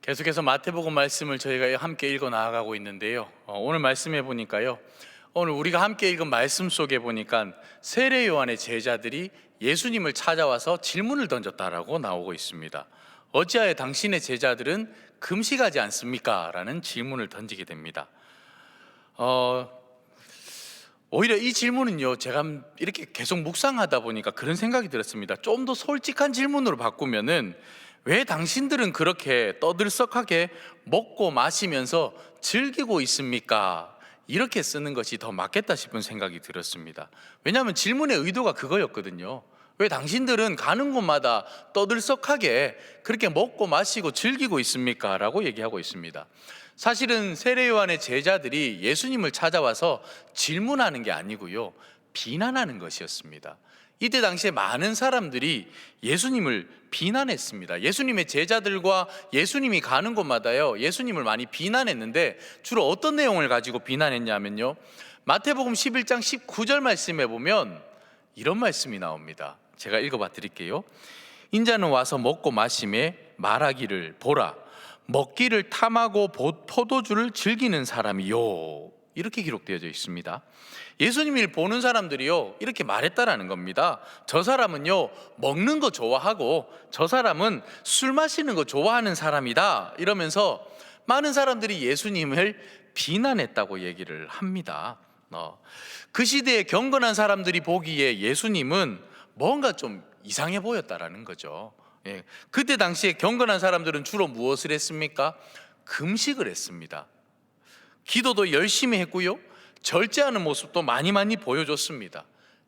계속해서 마태복음 말씀을 저희가 함께 읽어 나아가고 있는데요. 오늘 말씀해 보니까요. 오늘 우리가 함께 읽은 말씀 속에 보니까 세례 요한의 제자들이 예수님을 찾아와서 질문을 던졌다라고 나오고 있습니다. 어찌하여 당신의 제자들은 금식하지 않습니까? 라는 질문을 던지게 됩니다. 오히려 이 질문은요, 제가 이렇게 계속 묵상하다 보니까 그런 생각이 들었습니다. 좀 더 솔직한 질문으로 바꾸면은 왜 당신들은 그렇게 떠들썩하게 먹고 마시면서 즐기고 있습니까? 이렇게 쓰는 것이 더 맞겠다 싶은 생각이 들었습니다. 왜냐하면 질문의 의도가 그거였거든요. 왜 당신들은 가는 곳마다 떠들썩하게 그렇게 먹고 마시고 즐기고 있습니까? 라고 얘기하고 있습니다. 사실은 세례 요한의 제자들이 예수님을 찾아와서 질문하는 게 아니고요, 비난하는 것이었습니다. 이때 당시에 많은 사람들이 예수님을 비난했습니다. 예수님의 제자들과 예수님이 가는 곳마다요, 예수님을 많이 비난했는데 주로 어떤 내용을 가지고 비난했냐면요, 마태복음 11장 19절 말씀에 보면 이런 말씀이 나옵니다. 제가 읽어봐 드릴게요. 인자는 와서 먹고 마심에 말하기를 보라, 먹기를 탐하고 포도주를 즐기는 사람이요, 이렇게 기록되어져 있습니다. 예수님을 보는 사람들이요, 이렇게 말했다라는 겁니다. 저 사람은요, 먹는 거 좋아하고 저 사람은 술 마시는 거 좋아하는 사람이다, 이러면서 많은 사람들이 예수님을 비난했다고 얘기를 합니다. 그 시대에 경건한 사람들이 보기에 예수님은 뭔가 좀 이상해 보였다라는 거죠. 그때 당시에 경건한 사람들은 주로 무엇을 했습니까? 금식을 했습니다. 기도도 열심히 했고요, 절제하는 모습도 많이 보여줬습니다.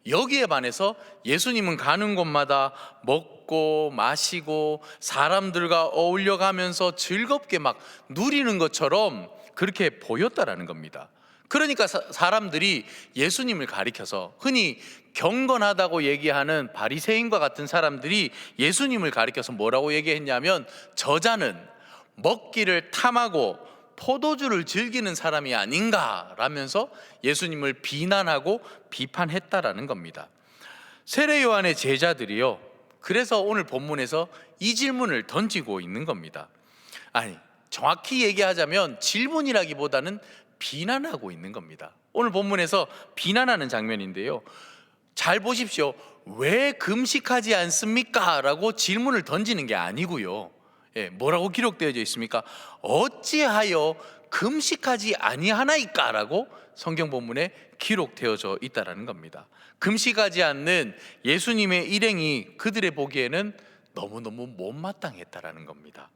여기에 반해서 예수님은 가는 곳마다 먹고 마시고 사람들과 어울려가면서 즐겁게 막 누리는 것처럼 그렇게 보였다라는 겁니다. 그러니까 사람들이 예수님을 가리켜서, 흔히 경건하다고 얘기하는 바리새인과 같은 사람들이 예수님을 가리켜서 뭐라고 얘기했냐면, 저자는 먹기를 탐하고 포도주를 즐기는 사람이 아닌가라면서 예수님을 비난하고 비판했다라는 겁니다. 세례 요한의 제자들이요, 그래서 오늘 본문에서 이 질문을 던지고 있는 겁니다. 아니, 정확히 얘기하자면 질문이라기보다는 비난하고 있는 겁니다. 오늘 본문에서 비난하는 장면인데요, 잘 보십시오. 왜 금식하지 않습니까? 라고 질문을 던지는 게 아니고요, 뭐라고 기록되어져 있습니까? 어찌하여 금식하지 아니하나이까? 라고 성경 본문에 기록되어져 있다는 겁니다. 금식하지 않는 예수님의 일행이 그들의 보기에는 너무너무 못마땅했다라는 겁니다.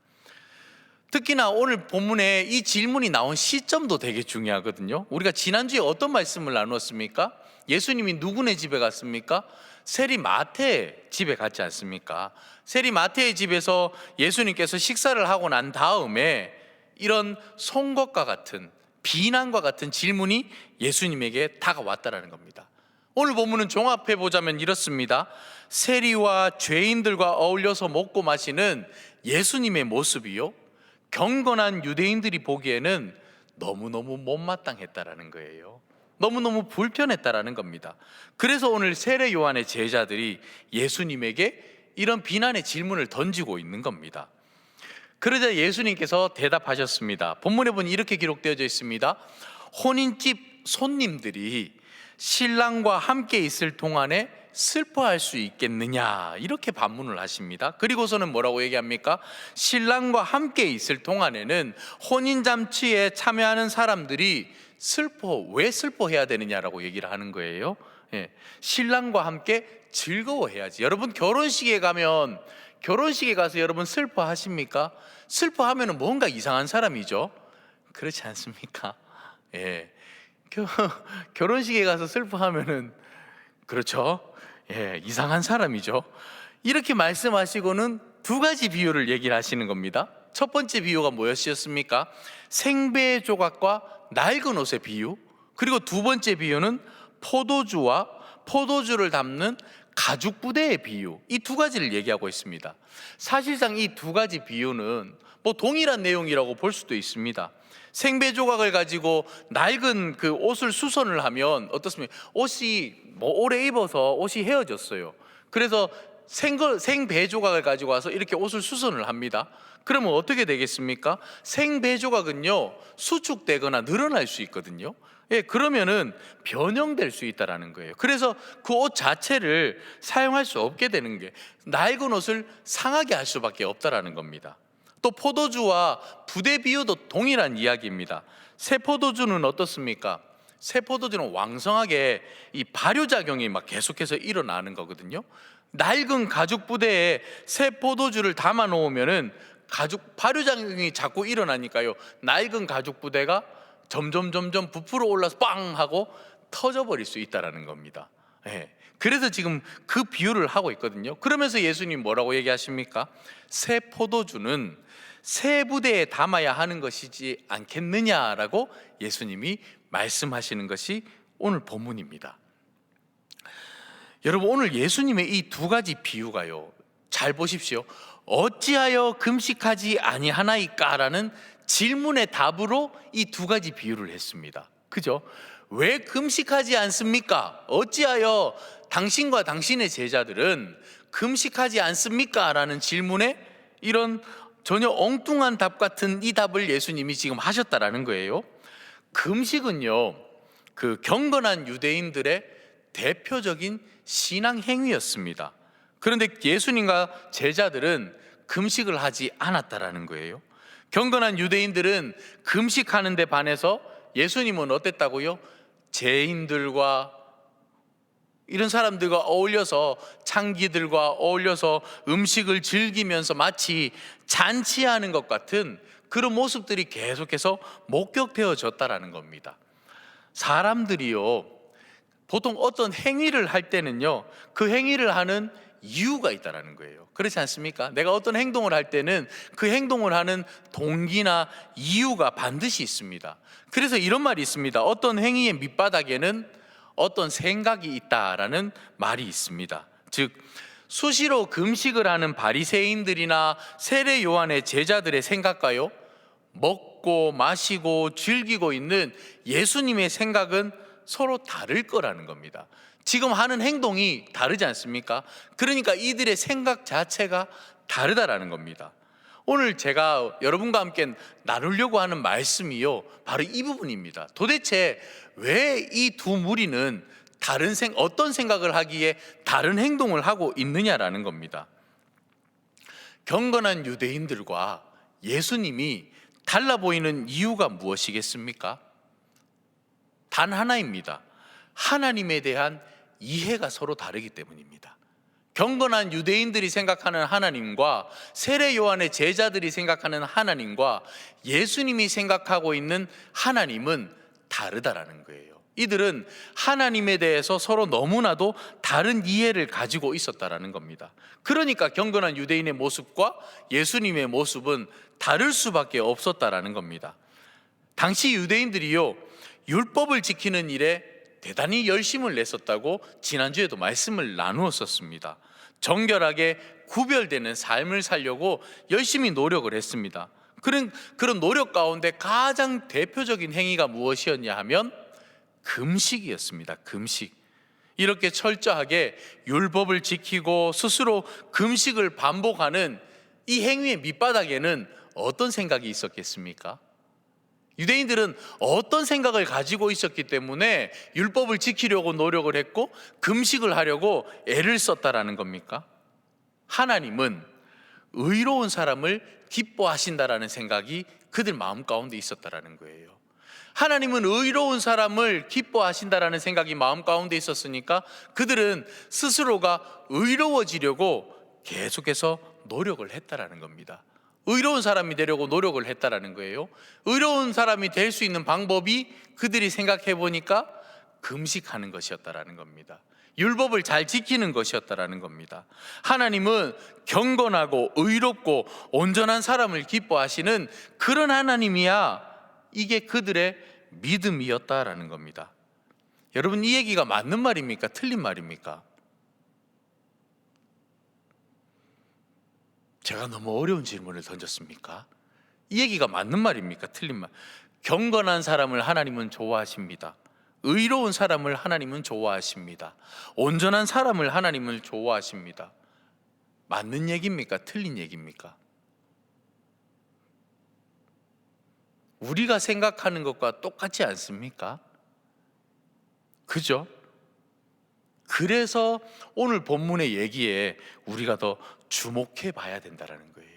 특히나 오늘 본문에 이 질문이 나온 시점도 되게 중요하거든요. 우리가 지난주에 어떤 말씀을 나누었습니까? 예수님이 누구네 집에 갔습니까? 세리 마태의 집에 갔지 않습니까? 세리 마태의 집에서 예수님께서 식사를 하고 난 다음에 이런 송것과 같은, 비난과 같은 질문이 예수님에게 다가왔다라는 겁니다. 오늘 본문은 종합해 보자면 이렇습니다. 세리와 죄인들과 어울려서 먹고 마시는 예수님의 모습이요, 경건한 유대인들이 보기에는 너무너무 못마땅했다라는 거예요. 너무너무 불편했다라는 겁니다. 그래서 오늘 세례 요한의 제자들이 예수님에게 이런 비난의 질문을 던지고 있는 겁니다. 그러자 예수님께서 대답하셨습니다. 본문에 보니 이렇게 기록되어져 있습니다. 혼인집 손님들이 신랑과 함께 있을 동안에 슬퍼할 수 있겠느냐, 이렇게 반문을 하십니다. 그리고서는 뭐라고 얘기합니까? 신랑과 함께 있을 동안에는 혼인잔치에 참여하는 사람들이 왜 슬퍼해야 되느냐라고 얘기를 하는 거예요. 신랑과 함께 즐거워해야지. 여러분, 결혼식에 가서 여러분 슬퍼하십니까? 슬퍼하면 뭔가 이상한 사람이죠. 그렇지 않습니까? 결혼식에 가서 슬퍼하면은, 그렇죠, 이상한 사람이죠. 이렇게 말씀하시고는 두 가지 비유를 얘기를 하시는 겁니다. 첫 번째 비유가 무엇이었습니까? 생배 조각과 낡은 옷의 비유. 그리고 두 번째 비유는 포도주와 포도주를 담는 가죽 부대의 비유. 이 두 가지를 얘기하고 있습니다. 사실상 이 두 가지 비유는 동일한 내용이라고 볼 수도 있습니다. 생배 조각을 가지고 낡은 그 옷을 수선을 하면 어떻습니까? 옷이 오래 입어서 옷이 헤어졌어요. 그래서 생배 조각을 가지고 와서 이렇게 옷을 수선을 합니다. 그러면 어떻게 되겠습니까? 생배조각은요 수축되거나 늘어날 수 있거든요. 예, 그러면은 변형될 수 있다라는 거예요. 그래서 그 옷 자체를 사용할 수 없게 되는 게, 낡은 옷을 상하게 할 수밖에 없다라는 겁니다. 또 포도주와 부대 비유도 동일한 이야기입니다. 새 포도주는 어떻습니까? 새 포도주는 왕성하게 이 발효작용이 막 계속해서 일어나는 거거든요. 낡은 가죽 부대에 새 포도주를 담아 놓으면은 발효작용이 자꾸 일어나니까요, 낡은 가죽 부대가 점점 부풀어 올라서 빵 하고 터져버릴 수 있다라는 겁니다. 예. 그래서 지금 그 비유를 하고 있거든요. 그러면서 예수님 뭐라고 얘기하십니까? 새 포도주는 새 부대에 담아야 하는 것이지 않겠느냐라고 예수님이 말씀하시는 것이 오늘 본문입니다. 여러분, 오늘 예수님의 이 두 가지 비유가요, 잘 보십시오. 어찌하여 금식하지 아니하나이까라는 질문의 답으로 이 두 가지 비유를 했습니다. 그죠? 왜 금식하지 않습니까? 어찌하여 당신과 당신의 제자들은 금식하지 않습니까? 라는 질문에 이런 전혀 엉뚱한 답 같은 이 답을 예수님이 지금 하셨다라는 거예요. 금식은요, 그 경건한 유대인들의 대표적인 신앙 행위였습니다. 그런데 예수님과 제자들은 금식을 하지 않았다라는 거예요. 경건한 유대인들은 금식하는 데 반해서 예수님은 어땠다고요? 죄인들과 이런 사람들과 어울려서, 창기들과 어울려서 음식을 즐기면서 마치 잔치하는 것 같은 그런 모습들이 계속해서 목격되어졌다라는 겁니다. 사람들이요, 보통 어떤 행위를 할 때는요, 그 행위를 하는 이유가 있다라는 거예요. 그렇지 않습니까? 내가 어떤 행동을 할 때는 그 행동을 하는 동기나 이유가 반드시 있습니다. 그래서 이런 말이 있습니다. 어떤 행위의 밑바닥에는 어떤 생각이 있다라는 말이 있습니다. 즉, 수시로 금식을 하는 바리새인들이나 세례 요한의 제자들의 생각과요, 먹고 마시고 즐기고 있는 예수님의 생각은 서로 다를 거라는 겁니다. 지금 하는 행동이 다르지 않습니까? 그러니까 이들의 생각 자체가 다르다라는 겁니다. 오늘 제가 여러분과 함께 나누려고 하는 말씀이요, 바로 이 부분입니다. 도대체 왜 이 두 무리는 어떤 생각을 하기에 다른 행동을 하고 있느냐라는 겁니다. 경건한 유대인들과 예수님이 달라 보이는 이유가 무엇이겠습니까? 단 하나입니다. 하나님에 대한 이해가 서로 다르기 때문입니다. 경건한 유대인들이 생각하는 하나님과 세례 요한의 제자들이 생각하는 하나님과 예수님이 생각하고 있는 하나님은 다르다라는 거예요. 이들은 하나님에 대해서 서로 너무나도 다른 이해를 가지고 있었다라는 겁니다. 그러니까 경건한 유대인의 모습과 예수님의 모습은 다를 수밖에 없었다라는 겁니다. 당시 유대인들이요, 율법을 지키는 일에 대단히 열심을 냈었다고 지난주에도 말씀을 나누었었습니다. 정결하게 구별되는 삶을 살려고 열심히 노력을 했습니다. 그런 노력 가운데 가장 대표적인 행위가 무엇이었냐 하면 금식이었습니다. 금식. 이렇게 철저하게 율법을 지키고 스스로 금식을 반복하는 이 행위의 밑바닥에는 어떤 생각이 있었겠습니까? 유대인들은 어떤 생각을 가지고 있었기 때문에 율법을 지키려고 노력을 했고 금식을 하려고 애를 썼다라는 겁니까? 하나님은 의로운 사람을 기뻐하신다라는 생각이 그들 마음 가운데 있었다라는 거예요. 하나님은 의로운 사람을 기뻐하신다라는 생각이 마음 가운데 있었으니까 그들은 스스로가 의로워지려고 계속해서 노력을 했다라는 겁니다. 의로운 사람이 되려고 노력을 했다라는 거예요. 의로운 사람이 될 수 있는 방법이 그들이 생각해 보니까 금식하는 것이었다라는 겁니다. 율법을 잘 지키는 것이었다라는 겁니다. 하나님은 경건하고 의롭고 온전한 사람을 기뻐하시는 그런 하나님이야, 이게 그들의 믿음이었다라는 겁니다. 여러분, 이 얘기가 맞는 말입니까? 틀린 말입니까? 제가 너무 어려운 질문을 던졌습니까? 이 얘기가 맞는 말입니까? 틀린 말? 경건한 사람을 하나님은 좋아하십니다. 의로운 사람을 하나님은 좋아하십니다. 온전한 사람을 하나님은 좋아하십니다. 맞는 얘기입니까? 틀린 얘기입니까? 우리가 생각하는 것과 똑같지 않습니까? 그죠? 그래서 오늘 본문의 얘기에 우리가 더 주목해 봐야 된다는 거예요.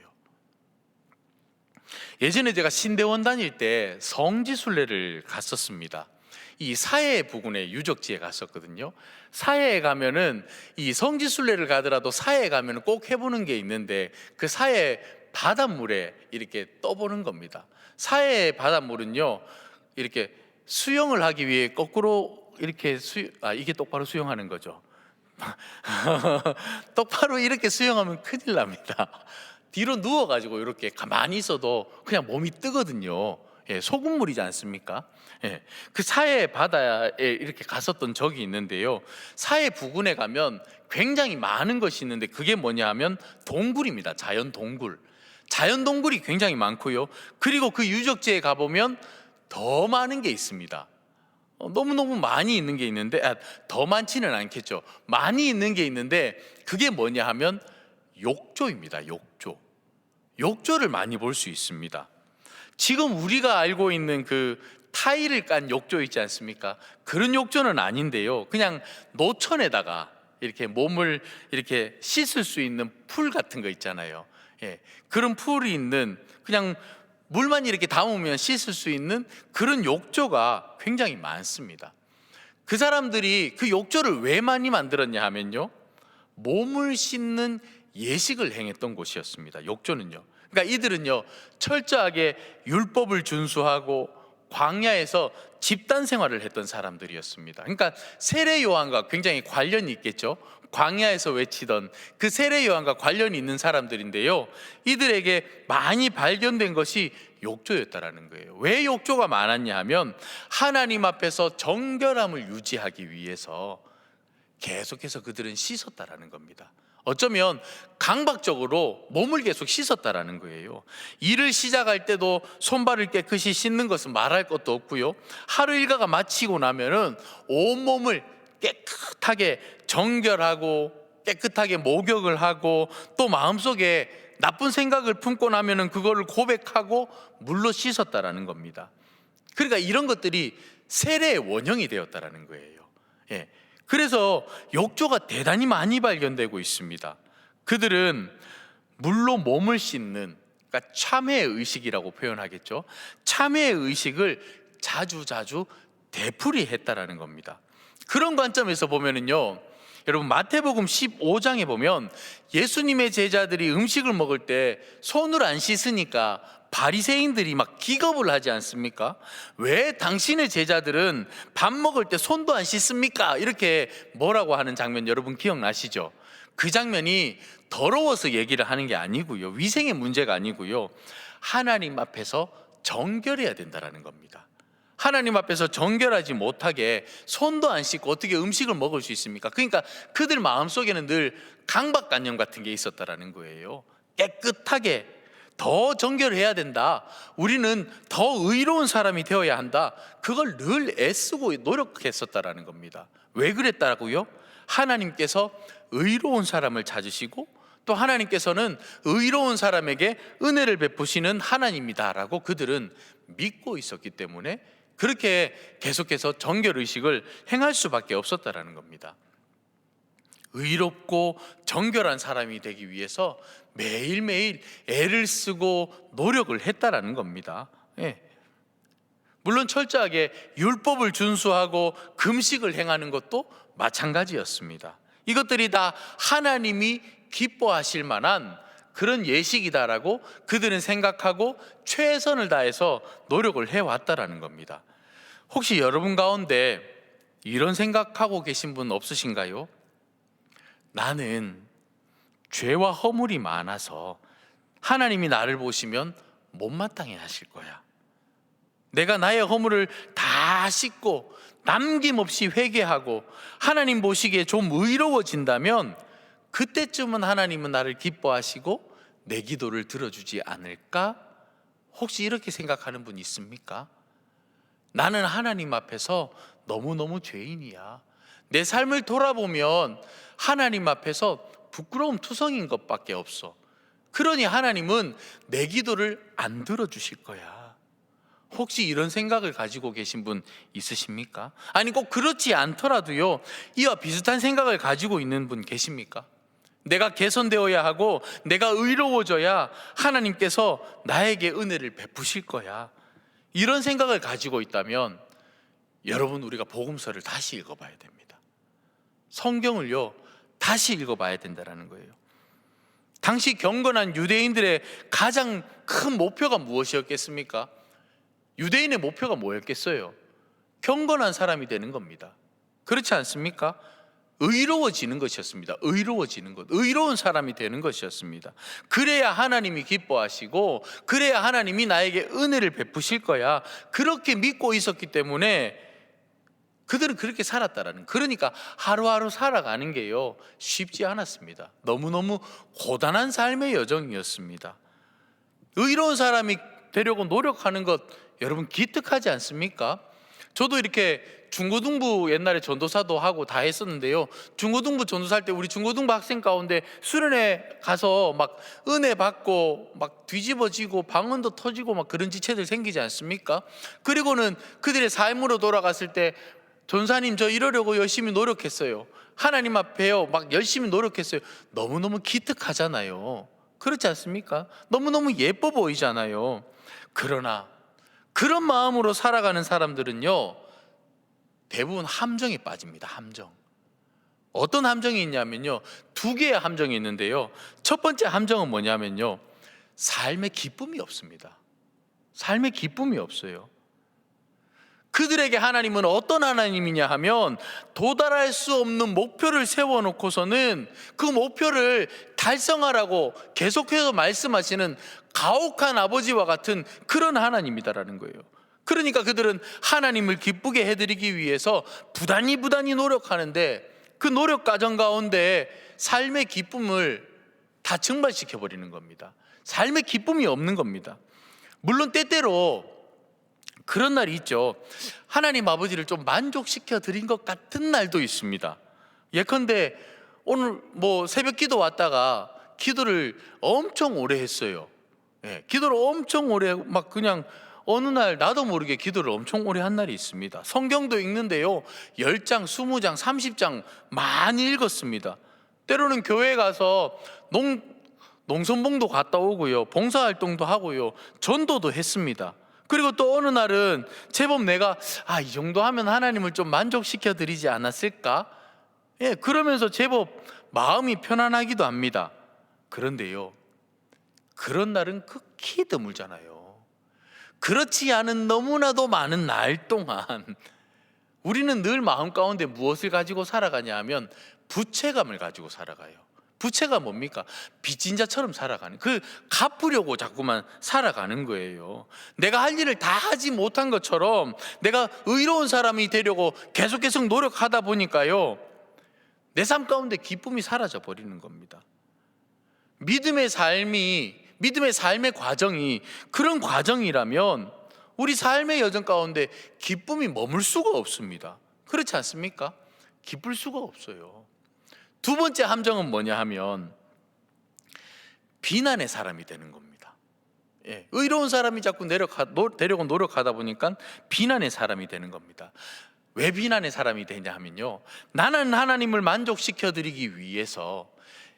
예전에 제가 신대원 다닐 때 성지순례를 갔었습니다. 이 사해 부근의 유적지에 갔었거든요. 사해에 가면은 이 성지순례를 가더라도 사해에 가면은 꼭 해보는 게 있는데, 그 사해 바닷물에 이렇게 떠보는 겁니다. 사해 바닷물은요, 이렇게 수영을 하기 위해 거꾸로 이렇게 이게 똑바로 수영하는 거죠. 똑바로 이렇게 수영하면 큰일 납니다. 뒤로 누워가지고 이렇게 가만히 있어도 그냥 몸이 뜨거든요. 예, 소금물이지 않습니까? 예, 그 사해 바다에 이렇게 갔었던 적이 있는데요. 사해 부근에 가면 굉장히 많은 것이 있는데, 그게 뭐냐 하면 동굴입니다. 자연 동굴. 자연 동굴이 굉장히 많고요. 그리고 그 유적지에 가보면 더 많은 게 있습니다. 너무너무 많이 있는 게 있는데, 더 많지는 않겠죠. 많이 있는 게 있는데, 그게 뭐냐 하면 욕조입니다. 욕조를 많이 볼 수 있습니다. 지금 우리가 알고 있는 그 타일을 깐 욕조 있지 않습니까? 그런 욕조는 아닌데요, 그냥 노천에다가 이렇게 몸을 이렇게 씻을 수 있는 풀 같은 거 있잖아요. 예, 그런 풀이 있는, 그냥 물만 이렇게 담으면 씻을 수 있는 그런 욕조가 굉장히 많습니다. 그 사람들이 그 욕조를 왜 많이 만들었냐 하면요, 몸을 씻는 예식을 행했던 곳이었습니다. 욕조는요. 그러니까 이들은요, 철저하게 율법을 준수하고 광야에서 집단 생활을 했던 사람들이었습니다. 그러니까 세례 요한과 굉장히 관련이 있겠죠. 광야에서 외치던 그 세례 요한과 관련이 있는 사람들인데요, 이들에게 많이 발견된 것이 욕조였다라는 거예요. 왜 욕조가 많았냐 하면 하나님 앞에서 정결함을 유지하기 위해서 계속해서 그들은 씻었다라는 겁니다. 어쩌면 강박적으로 몸을 계속 씻었다라는 거예요. 일을 시작할 때도 손발을 깨끗이 씻는 것은 말할 것도 없고요, 하루 일과가 마치고 나면은 온몸을 깨끗하게 정결하고 깨끗하게 목욕을 하고, 또 마음속에 나쁜 생각을 품고 나면은 그거를 고백하고 물로 씻었다라는 겁니다. 그러니까 이런 것들이 세례의 원형이 되었다라는 거예요. 예. 그래서 욕조가 대단히 많이 발견되고 있습니다. 그들은 물로 몸을 씻는, 그러니까 참회의 의식이라고 표현하겠죠. 참회의 의식을 자주 되풀이했다라는 겁니다. 그런 관점에서 보면은요, 여러분 마태복음 15장에 보면 예수님의 제자들이 음식을 먹을 때 손을 안 씻으니까 바리새인들이 막 기겁을 하지 않습니까? 왜 당신의 제자들은 밥 먹을 때 손도 안 씻습니까? 이렇게 뭐라고 하는 장면 여러분 기억나시죠? 그 장면이 더러워서 얘기를 하는 게 아니고요, 위생의 문제가 아니고요, 하나님 앞에서 정결해야 된다는 겁니다. 하나님 앞에서 정결하지 못하게 손도 안 씻고 어떻게 음식을 먹을 수 있습니까? 그러니까 그들 마음속에는 늘 강박관념 같은 게 있었다라는 거예요. 깨끗하게 더 정결해야 된다, 우리는 더 의로운 사람이 되어야 한다, 그걸 늘 애쓰고 노력했었다라는 겁니다. 왜 그랬다고요? 하나님께서 의로운 사람을 찾으시고, 또 하나님께서는 의로운 사람에게 은혜를 베푸시는 하나님이다라고 그들은 믿고 있었기 때문에 그렇게 계속해서 정결의식을 행할 수밖에 없었다라는 겁니다. 의롭고 정결한 사람이 되기 위해서 매일매일 애를 쓰고 노력을 했다라는 겁니다. 예. 물론 철저하게 율법을 준수하고 금식을 행하는 것도 마찬가지였습니다. 이것들이 다 하나님이 기뻐하실 만한 그런 예식이다라고 그들은 생각하고 최선을 다해서 노력을 해왔다라는 겁니다. 혹시 여러분 가운데 이런 생각하고 계신 분 없으신가요? 나는 죄와 허물이 많아서 하나님이 나를 보시면 못마땅해 하실 거야. 내가 나의 허물을 다 씻고 남김없이 회개하고 하나님 보시기에 좀 의로워진다면 그때쯤은 하나님은 나를 기뻐하시고 내 기도를 들어주지 않을까? 혹시 이렇게 생각하는 분 있습니까? 나는 하나님 앞에서 너무너무 죄인이야. 내 삶을 돌아보면 하나님 앞에서 부끄러움 투성인 것밖에 없어. 그러니 하나님은 내 기도를 안 들어주실 거야. 혹시 이런 생각을 가지고 계신 분 있으십니까? 아니 꼭 그렇지 않더라도요, 이와 비슷한 생각을 가지고 있는 분 계십니까? 내가 개선되어야 하고 내가 의로워져야 하나님께서 나에게 은혜를 베푸실 거야, 이런 생각을 가지고 있다면 여러분, 우리가 복음서를 다시 읽어봐야 됩니다. 성경을요 다시 읽어봐야 된다는 거예요. 당시 경건한 유대인들의 가장 큰 목표가 무엇이었겠습니까? 유대인의 목표가 뭐였겠어요? 경건한 사람이 되는 겁니다. 그렇지 않습니까? 의로워지는 것이었습니다. 의로워지는 것, 의로운 사람이 되는 것이었습니다. 그래야 하나님이 기뻐하시고 그래야 하나님이 나에게 은혜를 베푸실 거야, 그렇게 믿고 있었기 때문에 그들은 그렇게 살았다라는, 그러니까 하루하루 살아가는 게요 쉽지 않았습니다. 너무너무 고단한 삶의 여정이었습니다. 의로운 사람이 되려고 노력하는 것, 여러분 기특하지 않습니까? 저도 이렇게 중고등부 옛날에 전도사도 하고 다 했었는데요, 중고등부 전도사할 때 우리 중고등부 학생 가운데 수련회 가서 막 은혜 받고 막 뒤집어지고 방언도 터지고 막 그런 지체들 생기지 않습니까? 그리고는 그들의 삶으로 돌아갔을 때, 전사님 저 이러려고 열심히 노력했어요, 하나님 앞에요 막 열심히 노력했어요. 너무너무 기특하잖아요. 그렇지 않습니까? 너무너무 예뻐 보이잖아요. 그러나 그런 마음으로 살아가는 사람들은요 대부분 함정에 빠집니다. 함정. 어떤 함정이 있냐면요, 두 개의 함정이 있는데요, 첫 번째 함정은 뭐냐면요, 삶의 기쁨이 없습니다. 삶의 기쁨이 없어요. 그들에게 하나님은 어떤 하나님이냐 하면, 도달할 수 없는 목표를 세워놓고서는 그 목표를 달성하라고 계속해서 말씀하시는 가혹한 아버지와 같은 그런 하나님이다라는 거예요. 그러니까 그들은 하나님을 기쁘게 해드리기 위해서 부단히 노력하는데, 그 노력 과정 가운데 삶의 기쁨을 다 증발시켜 버리는 겁니다. 삶의 기쁨이 없는 겁니다. 물론 때때로 그런 날이 있죠. 하나님 아버지를 좀 만족시켜 드린 것 같은 날도 있습니다. 예컨대 오늘 뭐 새벽 기도 왔다가 기도를 엄청 오래 했어요. 기도를 엄청 오래, 막 그냥 어느 날 나도 모르게 기도를 엄청 오래 한 날이 있습니다. 성경도 읽는데요 10장, 20장, 30장 많이 읽었습니다. 때로는 교회 가서 농선봉도 갔다 오고요, 봉사활동도 하고요, 전도도 했습니다. 그리고 또 어느 날은 제법 내가 이 정도 하면 하나님을 좀 만족시켜 드리지 않았을까? 그러면서 제법 마음이 편안하기도 합니다. 그런데요, 그런 날은 극히 드물잖아요. 그렇지 않은 너무나도 많은 날 동안 우리는 늘 마음 가운데 무엇을 가지고 살아가냐 하면 부채감을 가지고 살아가요. 부채가 뭡니까? 빚진 자처럼 살아가는, 그 갚으려고 자꾸만 살아가는 거예요. 내가 할 일을 다 하지 못한 것처럼 내가 의로운 사람이 되려고 계속 노력하다 보니까요 내 삶 가운데 기쁨이 사라져 버리는 겁니다. 믿음의 삶의 과정이 그런 과정이라면 우리 삶의 여정 가운데 기쁨이 머물 수가 없습니다. 그렇지 않습니까? 기쁠 수가 없어요. 두 번째 함정은 뭐냐 하면 비난의 사람이 되는 겁니다. 의로운 사람이 자꾸 되려고 노력하다 보니까 비난의 사람이 되는 겁니다. 왜 비난의 사람이 되냐 하면요, 나는 하나님을 만족시켜 드리기 위해서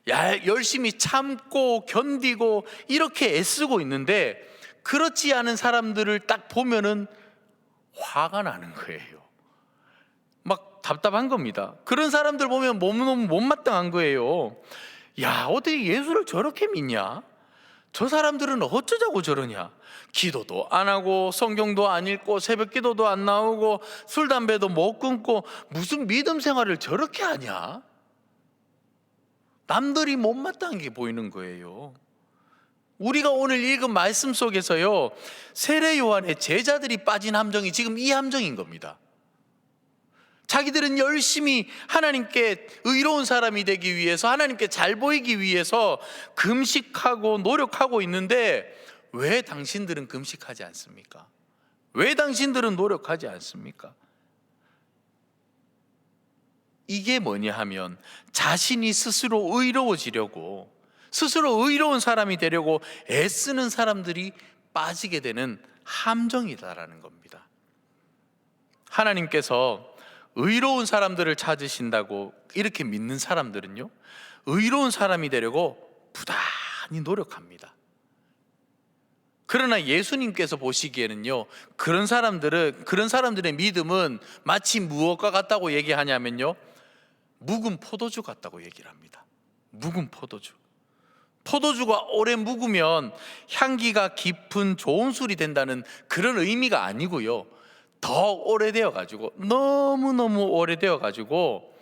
열심히 참고 견디고 이렇게 애쓰고 있는데, 그렇지 않은 사람들을 딱 보면은 화가 나는 거예요. 막 답답한 겁니다. 그런 사람들 보면 너무 못마땅한 거예요. 야, 어떻게 예수를 저렇게 믿냐? 저 사람들은 어쩌자고 저러냐? 기도도 안 하고 성경도 안 읽고 새벽 기도도 안 나오고 술 담배도 못 끊고 무슨 믿음 생활을 저렇게 하냐? 남들이 못마땅한 게 보이는 거예요. 우리가 오늘 읽은 말씀 속에서요 세례 요한의 제자들이 빠진 함정이 지금 이 함정인 겁니다. 자기들은 열심히 하나님께 의로운 사람이 되기 위해서, 하나님께 잘 보이기 위해서 금식하고 노력하고 있는데, 왜 당신들은 금식하지 않습니까? 왜 당신들은 노력하지 않습니까? 이게 뭐냐 하면 자신이 스스로 의로워지려고, 스스로 의로운 사람이 되려고 애쓰는 사람들이 빠지게 되는 함정이다라는 겁니다. 하나님께서 의로운 사람들을 찾으신다고 이렇게 믿는 사람들은요, 의로운 사람이 되려고 부단히 노력합니다. 그러나 예수님께서 보시기에는요, 그런 사람들의 믿음은 마치 무엇과 같다고 얘기하냐면요, 묵은 포도주 같다고 얘기를 합니다. 묵은 포도주. 포도주가 오래 묵으면 향기가 깊은 좋은 술이 된다는 그런 의미가 아니고요, 더 오래되어 가지고, 너무너무 오래되어 가지고,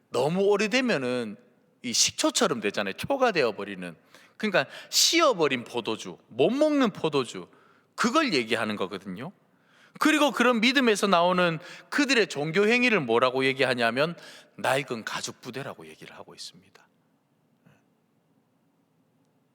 너무 오래되면은 이 식초처럼 되잖아요. 초가 되어 버리는. 그러니까 씌어버린 포도주, 못 먹는 포도주, 그걸 얘기하는 거거든요. 그리고 그런 믿음에서 나오는 그들의 종교 행위를 뭐라고 얘기하냐면 낡은 가죽 부대라고 얘기를 하고 있습니다.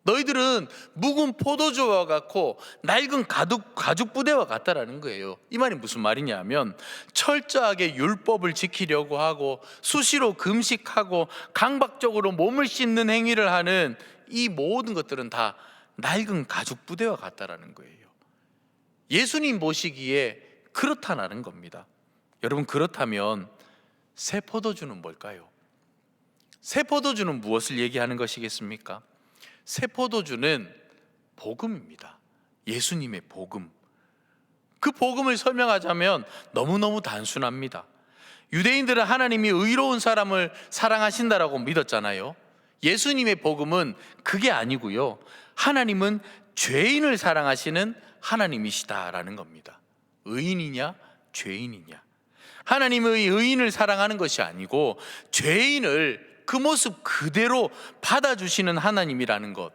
너희들은 묵은 포도주와 같고 낡은 가죽 부대와 같다라는 거예요. 이 말이 무슨 말이냐면, 철저하게 율법을 지키려고 하고 수시로 금식하고 강박적으로 몸을 씻는 행위를 하는 이 모든 것들은 다 낡은 가죽 부대와 같다라는 거예요. 예수님 보시기에 그렇다는 겁니다. 여러분, 그렇다면 새 포도주는 뭘까요? 새 포도주는 무엇을 얘기하는 것이겠습니까? 새 포도주는 복음입니다. 예수님의 복음. 그 복음을 설명하자면 너무너무 단순합니다. 유대인들은 하나님이 의로운 사람을 사랑하신다라고 믿었잖아요. 예수님의 복음은 그게 아니고요, 하나님은 죄인을 사랑하시는 하나님이시다라는 겁니다. 의인이냐 죄인이냐. 하나님의 의인을 사랑하는 것이 아니고 죄인을 그 모습 그대로 받아주시는 하나님이라는 것,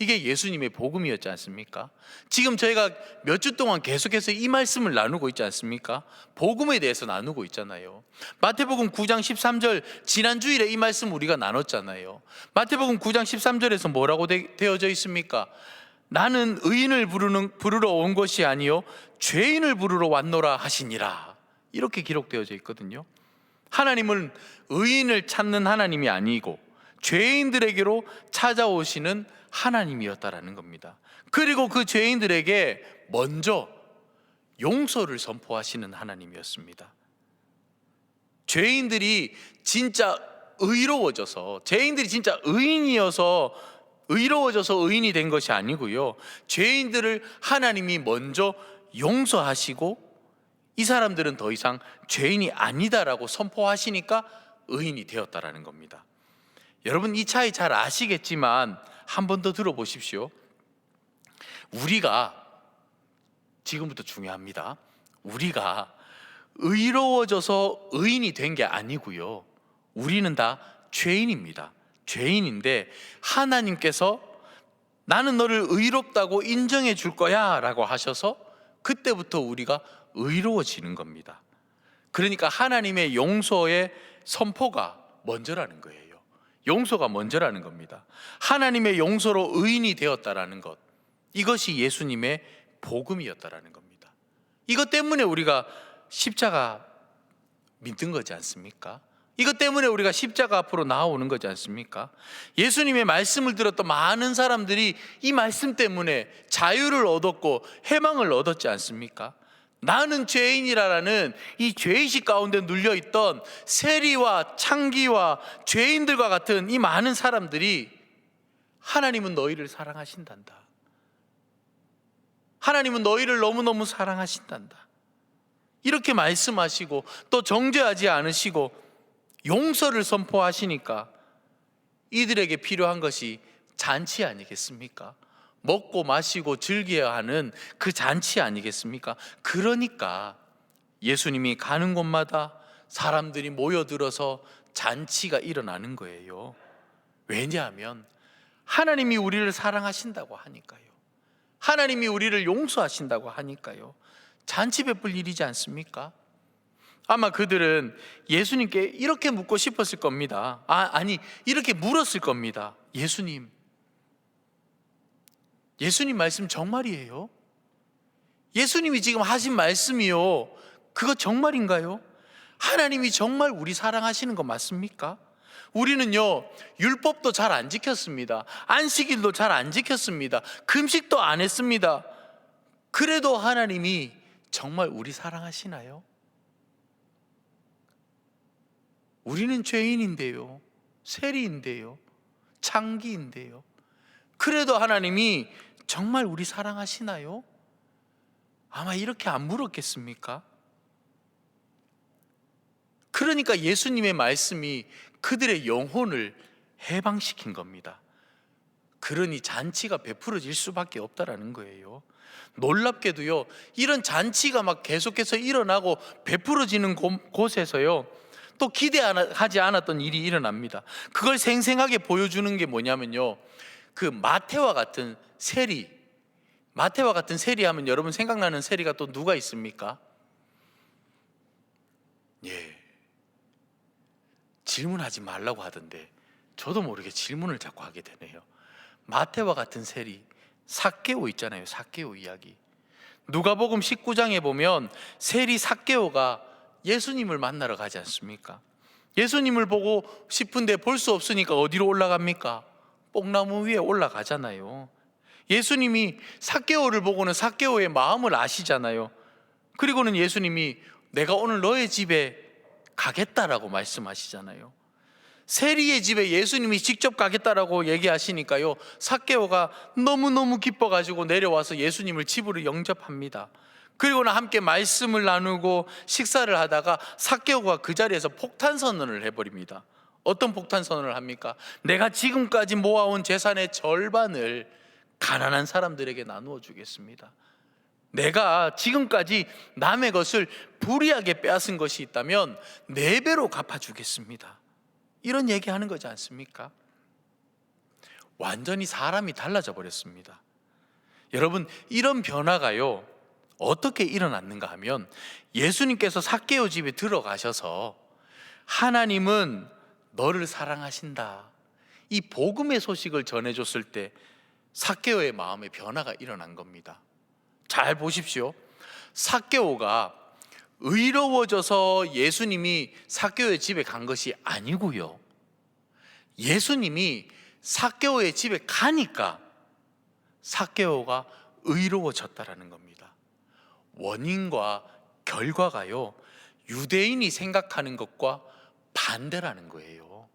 이게 예수님의 복음이었지 않습니까? 지금 저희가 몇 주 동안 계속해서 이 말씀을 나누고 있지 않습니까? 복음에 대해서 나누고 있잖아요. 마태복음 9장 13절, 지난 주일에 이 말씀 우리가 나눴잖아요. 마태복음 9장 13절에서 뭐라고 되어져 있습니까? 나는 의인을 부르러 온 것이 아니요 죄인을 부르러 왔노라 하시니라, 이렇게 기록되어져 있거든요. 하나님은 의인을 찾는 하나님이 아니고 죄인들에게로 찾아오시는 하나님이었다라는 겁니다. 그리고 그 죄인들에게 먼저 용서를 선포하시는 하나님이었습니다. 죄인들이 진짜 의로워져서, 죄인들이 진짜 의인이어서 의로워져서 의인이 된 것이 아니고요, 죄인들을 하나님이 먼저 용서하시고 이 사람들은 더 이상 죄인이 아니다라고 선포하시니까 의인이 되었다라는 겁니다. 여러분, 이 차이 잘 아시겠지만 한 번 더 들어보십시오. 우리가, 지금부터 중요합니다, 우리가 의로워져서 의인이 된 게 아니고요, 우리는 다 죄인입니다. 죄인인데 하나님께서 나는 너를 의롭다고 인정해 줄 거야 라고 하셔서 그때부터 우리가 의로워지는 겁니다. 그러니까 하나님의 용서의 선포가 먼저라는 거예요. 용서가 먼저라는 겁니다. 하나님의 용서로 의인이 되었다라는 것, 이것이 예수님의 복음이었다라는 겁니다. 이것 때문에 우리가 십자가 믿는 거지 않습니까? 이것 때문에 우리가 십자가 앞으로 나오는 거지 않습니까? 예수님의 말씀을 들었던 많은 사람들이 이 말씀 때문에 자유를 얻었고 해방을 얻었지 않습니까? 나는 죄인이라는 이 죄의식 가운데 눌려있던 세리와 창기와 죄인들과 같은 이 많은 사람들이 하나님은 너희를 사랑하신단다, 하나님은 너희를 너무너무 사랑하신단다, 이렇게 말씀하시고 또 정죄하지 않으시고 용서를 선포하시니까 이들에게 필요한 것이 잔치 아니겠습니까? 먹고 마시고 즐겨야 하는 그 잔치 아니겠습니까? 그러니까 예수님이 가는 곳마다 사람들이 모여들어서 잔치가 일어나는 거예요. 왜냐하면 하나님이 우리를 사랑하신다고 하니까요. 하나님이 우리를 용서하신다고 하니까요. 잔치 베풀 일이지 않습니까? 아마 그들은 예수님께 이렇게 묻고 싶었을 겁니다. 아니 이렇게 물었을 겁니다. 예수님 말씀 정말이에요? 예수님이 지금 하신 말씀이요, 그거 정말인가요? 하나님이 정말 우리 사랑하시는 거 맞습니까? 우리는요, 율법도 잘 안 지켰습니다. 안식일도 잘 안 지켰습니다. 금식도 안 했습니다. 그래도 하나님이 정말 우리 사랑하시나요? 우리는 죄인인데요, 세리인데요, 창기인데요. 그래도 하나님이 정말 우리 사랑하시나요? 아마 이렇게 안 물었겠습니까? 그러니까 예수님의 말씀이 그들의 영혼을 해방시킨 겁니다. 그러니 잔치가 베풀어질 수밖에 없다라는 거예요. 놀랍게도요, 이런 잔치가 막 계속해서 일어나고 베풀어지는 곳에서요, 또 기대하지 않았던 일이 일어납니다. 그걸 생생하게 보여주는 게 뭐냐면요, 그 마태와 같은 세리, 마태와 같은 세리 하면 여러분 생각나는 세리가 또 누가 있습니까? 예, 질문하지 말라고 하던데 저도 모르게 질문을 자꾸 하게 되네요. 마태와 같은 세리, 삭개오 있잖아요. 삭개오 이야기. 누가복음 19장에 보면 세리 삭개오가 예수님을 만나러 가지 않습니까? 예수님을 보고 싶은데 볼 수 없으니까 어디로 올라갑니까? 뽕나무 위에 올라가잖아요. 예수님이 삭개오를 보고는 삭개오의 마음을 아시잖아요. 그리고는 예수님이 내가 오늘 너의 집에 가겠다라고 말씀하시잖아요. 세리의 집에 예수님이 직접 가겠다라고 얘기하시니까요, 삭개오가 너무너무 기뻐가지고 내려와서 예수님을 집으로 영접합니다. 그리고는 함께 말씀을 나누고 식사를 하다가 삭개오가 그 자리에서 폭탄 선언을 해버립니다. 어떤 폭탄 선언을 합니까? 내가 지금까지 모아온 재산의 절반을 가난한 사람들에게 나누어 주겠습니다. 내가 지금까지 남의 것을 불의하게 빼앗은 것이 있다면 4배로 갚아주겠습니다. 이런 얘기하는 거지 않습니까? 완전히 사람이 달라져 버렸습니다. 여러분, 이런 변화가요, 어떻게 일어났는가 하면 예수님께서 삭개오 집에 들어가셔서 하나님은 너를 사랑하신다, 이 복음의 소식을 전해줬을 때 삭개오의 마음에 변화가 일어난 겁니다. 잘 보십시오. 삭개오가 의로워져서 예수님이 삭개오의 집에 간 것이 아니고요, 예수님이 삭개오의 집에 가니까 삭개오가 의로워졌다라는 겁니다. 원인과 결과가요, 유대인이 생각하는 것과 반대라는 거예요.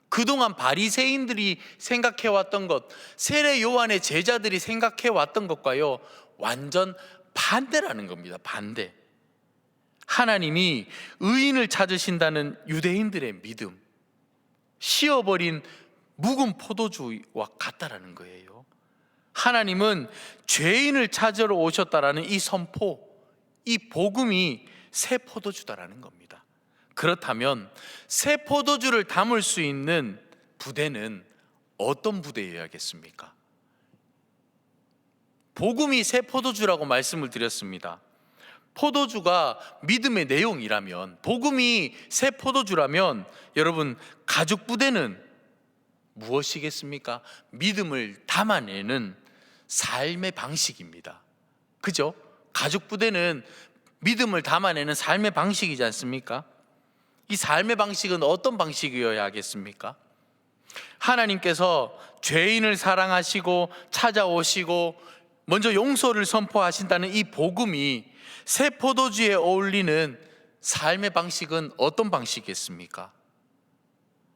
그동안 바리새인들이 생각해왔던 것, 세례 요한의 제자들이 생각해왔던 것과요, 완전 반대라는 겁니다. 반대. 하나님이 의인을 찾으신다는 유대인들의 믿음, 쉬어버린 묵은 포도주와 같다라는 거예요. 하나님은 죄인을 찾으러 오셨다라는 이 선포, 이 복음이 새 포도주다라는 겁니다. 그렇다면 새 포도주를 담을 수 있는 부대는 어떤 부대여야겠습니까? 복음이 새 포도주라고 말씀을 드렸습니다. 포도주가 믿음의 내용이라면, 복음이 새 포도주라면, 여러분, 가죽 부대는 무엇이겠습니까? 믿음을 담아내는 삶의 방식입니다. 그죠? 가죽 부대는 믿음을 담아내는 삶의 방식이지 않습니까? 이 삶의 방식은 어떤 방식이어야 하겠습니까? 하나님께서 죄인을 사랑하시고 찾아오시고 먼저 용서를 선포하신다는 이 복음이 새 포도주에 어울리는 삶의 방식은 어떤 방식이겠습니까?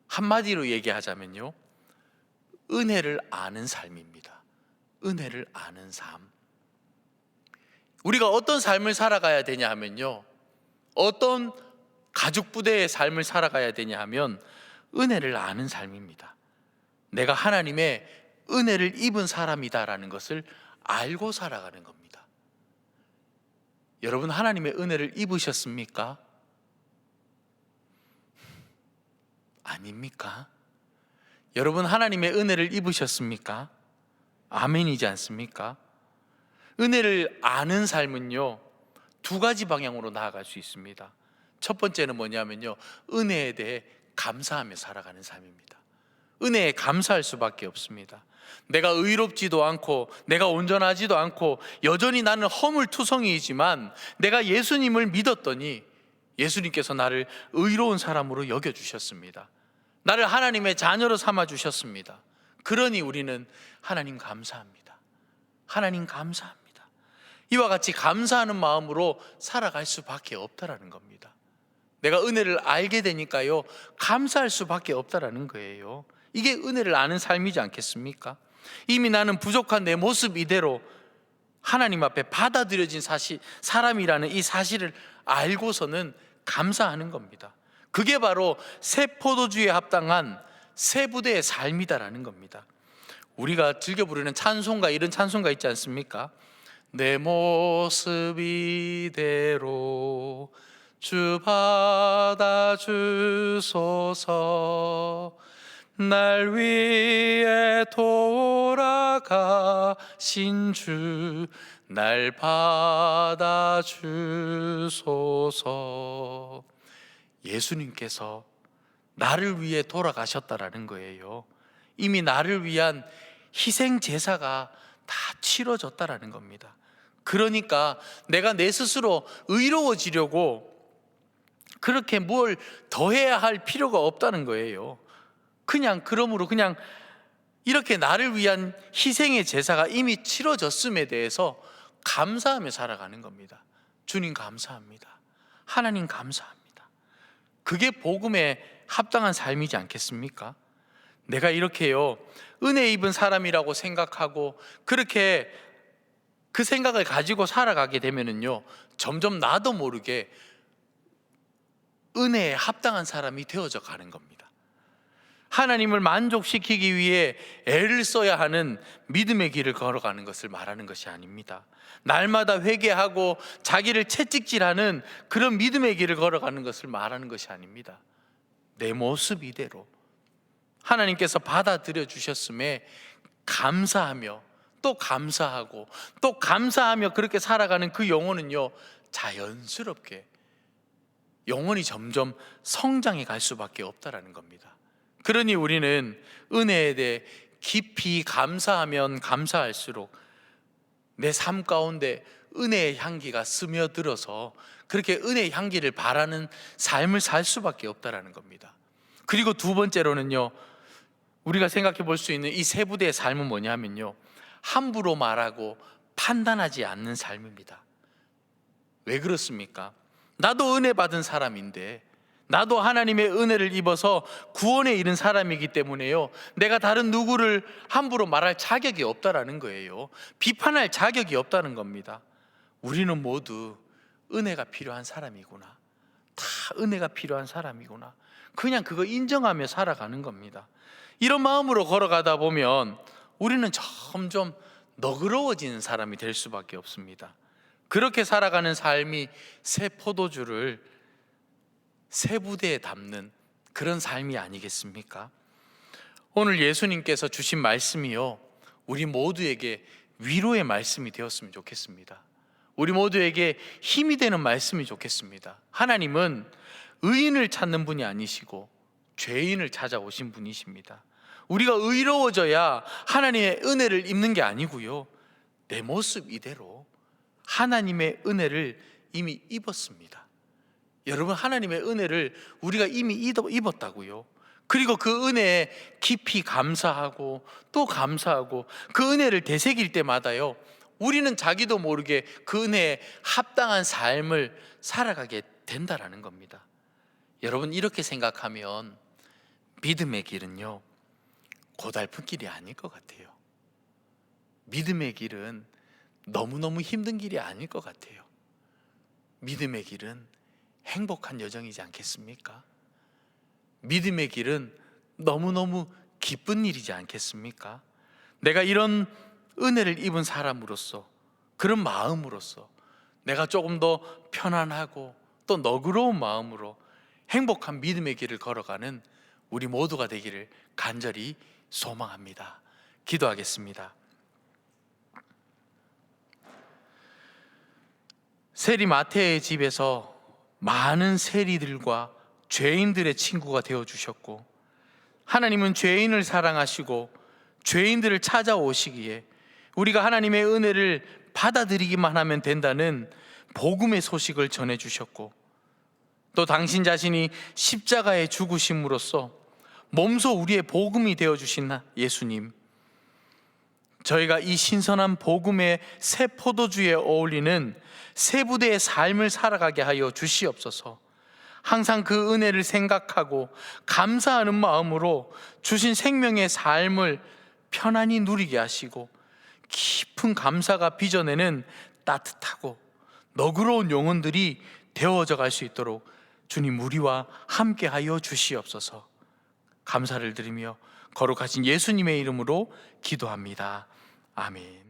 한마디로 얘기하자면요, 은혜를 아는 삶입니다. 은혜를 아는 삶. 우리가 어떤 삶을 살아가야 되냐 하면요, 어떤 가죽 부대의 삶을 살아가야 되냐 하면 은혜를 아는 삶입니다. 내가 하나님의 은혜를 입은 사람이다라는 것을 알고 살아가는 겁니다. 여러분, 하나님의 은혜를 입으셨습니까? 아닙니까? 여러분, 하나님의 은혜를 입으셨습니까? 아멘이지 않습니까? 은혜를 아는 삶은요, 2가지 방향으로 나아갈 수 있습니다. 첫 번째는 뭐냐면요, 은혜에 대해 감사하며 살아가는 삶입니다. 은혜에 감사할 수밖에 없습니다. 내가 의롭지도 않고 내가 온전하지도 않고 여전히 나는 허물투성이지만 내가 예수님을 믿었더니 예수님께서 나를 의로운 사람으로 여겨주셨습니다. 나를 하나님의 자녀로 삼아주셨습니다. 그러니 우리는 하나님 감사합니다. 하나님 감사합니다. 이와 같이 감사하는 마음으로 살아갈 수밖에 없다라는 겁니다. 내가 은혜를 알게 되니까요, 감사할 수밖에 없다라는 거예요. 이게 은혜를 아는 삶이지 않겠습니까? 이미 나는 부족한 내 모습 이대로 하나님 앞에 받아들여진 사람이라는 이 사실을 알고서는 감사하는 겁니다. 그게 바로 새 포도주에 합당한 새 부대의 삶이다라는 겁니다. 우리가 즐겨 부르는 찬송가, 이런 찬송가 있지 않습니까? 내 모습 이대로 주 받아주소서, 날 위해 돌아가신 주 날 받아주소서. 예수님께서 나를 위해 돌아가셨다라는 거예요. 이미 나를 위한 희생 제사가 다 치러졌다라는 겁니다. 그러니까 내가 내 스스로 의로워지려고 그렇게 뭘 더해야 할 필요가 없다는 거예요. 그러므로 이렇게 나를 위한 희생의 제사가 이미 치러졌음에 대해서 감사하며 살아가는 겁니다. 주님 감사합니다. 하나님 감사합니다. 그게 복음에 합당한 삶이지 않겠습니까? 내가 이렇게요, 은혜 입은 사람이라고 생각하고 그렇게 그 생각을 가지고 살아가게 되면은요, 점점 나도 모르게 은혜에 합당한 사람이 되어져 가는 겁니다. 하나님을 만족시키기 위해 애를 써야 하는 믿음의 길을 걸어가는 것을 말하는 것이 아닙니다. 날마다 회개하고 자기를 채찍질하는 그런 믿음의 길을 걸어가는 것을 말하는 것이 아닙니다. 내 모습 이대로 하나님께서 받아들여 주셨음에 감사하며 또 감사하고 또 감사하며 그렇게 살아가는 그 영혼은요, 자연스럽게 영혼이 점점 성장해 갈 수밖에 없다라는 겁니다. 그러니 우리는 은혜에 대해 깊이 감사하면 감사할수록 내 삶 가운데 은혜의 향기가 스며들어서 그렇게 은혜의 향기를 바라는 삶을 살 수밖에 없다라는 겁니다. 그리고 두 번째로는요, 우리가 생각해 볼 수 있는 이 세 부대의 삶은 뭐냐면요, 함부로 말하고 판단하지 않는 삶입니다. 왜 그렇습니까? 나도 은혜 받은 사람인데, 나도 하나님의 은혜를 입어서 구원에 이른 사람이기 때문에요, 내가 다른 누구를 함부로 말할 자격이 없다라는 거예요. 비판할 자격이 없다는 겁니다. 우리는 모두 은혜가 필요한 사람이구나, 다 은혜가 필요한 사람이구나, 그냥 그거 인정하며 살아가는 겁니다. 이런 마음으로 걸어가다 보면 우리는 점점 너그러워지는 사람이 될 수밖에 없습니다. 그렇게 살아가는 삶이 새 포도주를 새 부대에 담는 그런 삶이 아니겠습니까? 오늘 예수님께서 주신 말씀이요, 우리 모두에게 위로의 말씀이 되었으면 좋겠습니다. 우리 모두에게 힘이 되는 말씀이 좋겠습니다. 하나님은 의인을 찾는 분이 아니시고 죄인을 찾아오신 분이십니다. 우리가 의로워져야 하나님의 은혜를 입는 게 아니고요, 내 모습 이대로 하나님의 은혜를 이미 입었습니다. 여러분, 하나님의 은혜를 우리가 이미 입었다고요. 그리고 그 은혜에 깊이 감사하고 또 감사하고 그 은혜를 되새길 때마다요, 우리는 자기도 모르게 그 은혜에 합당한 삶을 살아가게 된다라는 겁니다. 여러분, 이렇게 생각하면 믿음의 길은요, 고달픈 길이 아닐 것 같아요. 믿음의 길은 너무너무 힘든 길이 아닐 것 같아요. 믿음의 길은 행복한 여정이지 않겠습니까? 믿음의 길은 너무너무 기쁜 일이지 않겠습니까? 내가 이런 은혜를 입은 사람으로서, 그런 마음으로서 내가 조금 더 편안하고 또 너그러운 마음으로 행복한 믿음의 길을 걸어가는 우리 모두가 되기를 간절히 소망합니다. 기도하겠습니다. 세리 마태의 집에서 많은 세리들과 죄인들의 친구가 되어주셨고, 하나님은 죄인을 사랑하시고 죄인들을 찾아오시기에 우리가 하나님의 은혜를 받아들이기만 하면 된다는 복음의 소식을 전해주셨고, 또 당신 자신이 십자가에 죽으심으로써 몸소 우리의 복음이 되어주신 예수님, 저희가 이 신선한 복음의 새 포도주에 어울리는 새 부대의 삶을 살아가게 하여 주시옵소서. 항상 그 은혜를 생각하고 감사하는 마음으로 주신 생명의 삶을 편안히 누리게 하시고 깊은 감사가 빚어내는 따뜻하고 너그러운 영혼들이 되어져 갈 수 있도록 주님 우리와 함께 하여 주시옵소서. 감사를 드리며 거룩하신 예수님의 이름으로 기도합니다. 아멘.